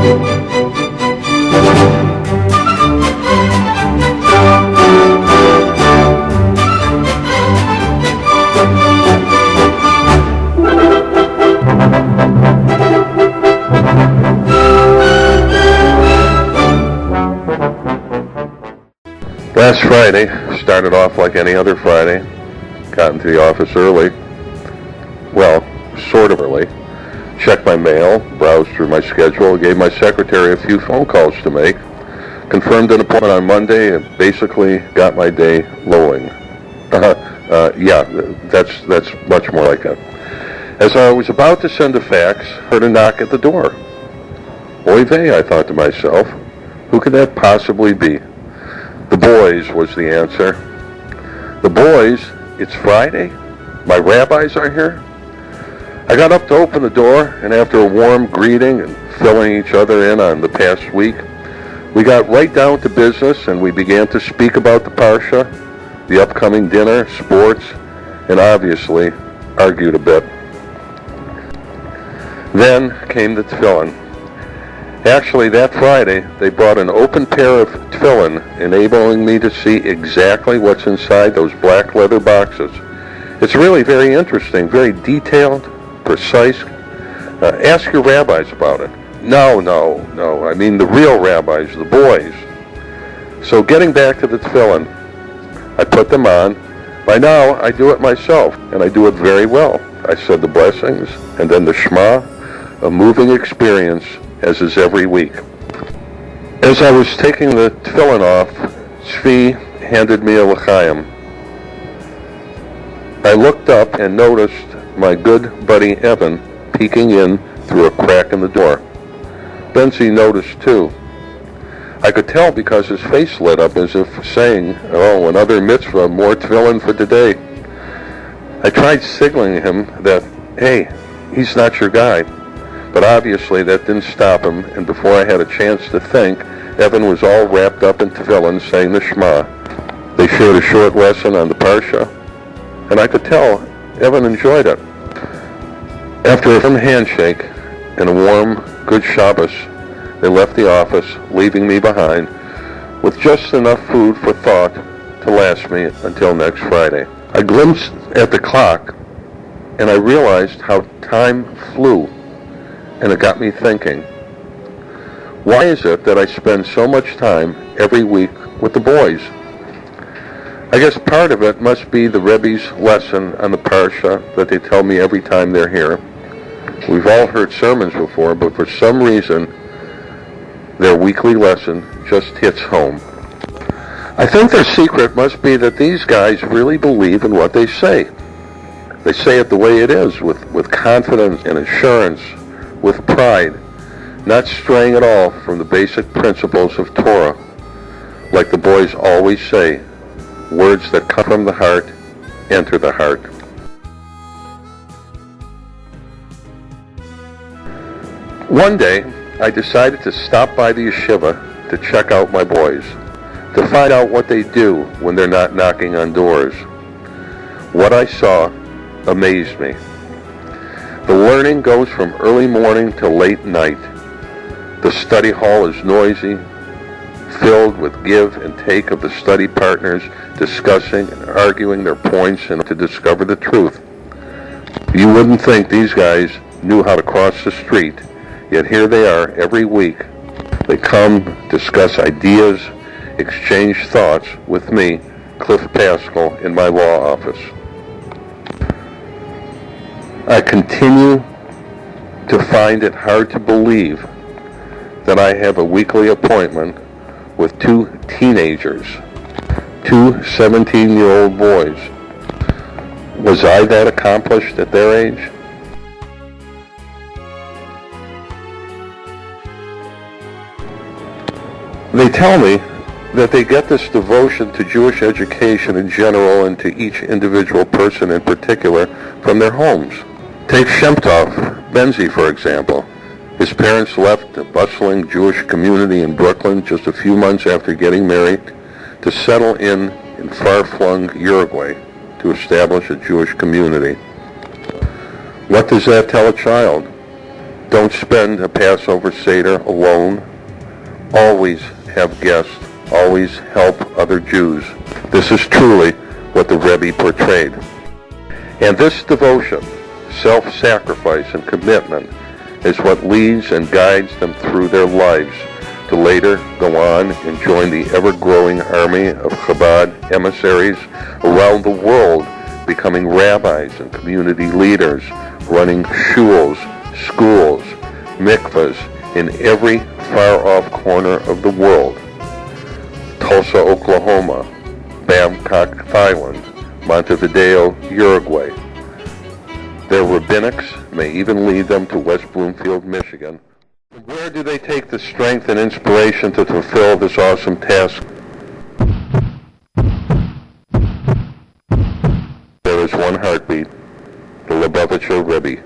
Last Friday started off like any other Friday. Got into the office early. Well, sort of early. Checked my mail, browsed through my schedule, gave my secretary a few phone calls to make, confirmed an appointment on Monday, and basically got my day rolling. Yeah, that's much more like it. As I was about to send a fax, heard a knock at the door. Oy vey, I thought to myself, who could that possibly be? The boys was the answer. The boys? It's Friday? My rabbis are here? I got up to open the door, and after a warm greeting and filling each other in on the past week, we got right down to business, and we began to speak about the Parsha, the upcoming dinner, sports, and obviously argued a bit. Then came the tefillin. Actually, that Friday, they brought an open pair of tefillin, enabling me to see exactly what's inside those black leather boxes. It's really very interesting, very detailed, precise. Ask your rabbis about it. No, I mean the real rabbis, the boys. So getting back to the tefillin, I put them on. By now, I do it myself, and I do it very well. I said the blessings, and then the Shema, a moving experience, as is every week. As I was taking the tefillin off, Tzvi handed me a l'chaim. I looked up and noticed my good buddy Evan peeking in through a crack in the door. Benzi noticed too. I could tell because his face lit up as if saying, oh, another mitzvah, more tefillin for today. I tried signaling him that, hey, he's not your guy. But obviously that didn't stop him, and before I had a chance to think, Evan was all wrapped up in tefillin saying the Shema. They shared a short lesson on the Parsha, and I could tell Evan enjoyed it. After a firm handshake and a warm, good Shabbos, they left the office, leaving me behind with just enough food for thought to last me until next Friday. I glimpsed at the clock, and I realized how time flew. And it got me thinking, why is it that I spend so much time every week with the boys? I guess part of it must be the Rebbe's lesson on the Parsha that they tell me every time they're here. We've all heard sermons before, but for some reason, their weekly lesson just hits home. I think their secret must be that these guys really believe in what they say. They say it the way it is, with confidence and assurance, with pride, not straying at all from the basic principles of Torah. Like the boys always say, words that come from the heart enter the heart. One day, I decided to stop by the yeshiva to check out my boys, to find out what they do when they're not knocking on doors. What I saw amazed me. The learning goes from early morning to late night. The study hall is noisy, filled with give and take of the study partners discussing and arguing their points and to discover the truth. You wouldn't think these guys knew how to cross the street, yet here they are every week. They come, discuss ideas, exchange thoughts with me, Cliff Pascal, in my law office. I continue to find it hard to believe that I have a weekly appointment with two teenagers, two 17-year-old boys. Was I that accomplished at their age? They tell me that they get this devotion to Jewish education in general and to each individual person in particular from their homes. Take Shem Tov, Benzi, for example. His parents left a bustling Jewish community in Brooklyn just a few months after getting married to settle in far-flung Uruguay to establish a Jewish community. What does that tell a child? Don't spend a Passover Seder alone. Always have guests. Always help other Jews. This is truly what the Rebbe portrayed. And this devotion, self-sacrifice, and commitment is what leads and guides them through their lives to later go on and join the ever-growing army of Chabad emissaries around the world, becoming rabbis and community leaders, running shuls, schools, mikvahs in every far-off corner of the world. Tulsa, Oklahoma, Bangkok, Thailand, Montevideo, Uruguay. Their rabbinics may even lead them to West Bloomfield, Michigan. Where do they take the strength and inspiration to fulfill this awesome task? There is one heartbeat, the Lubavitcher Rebbe.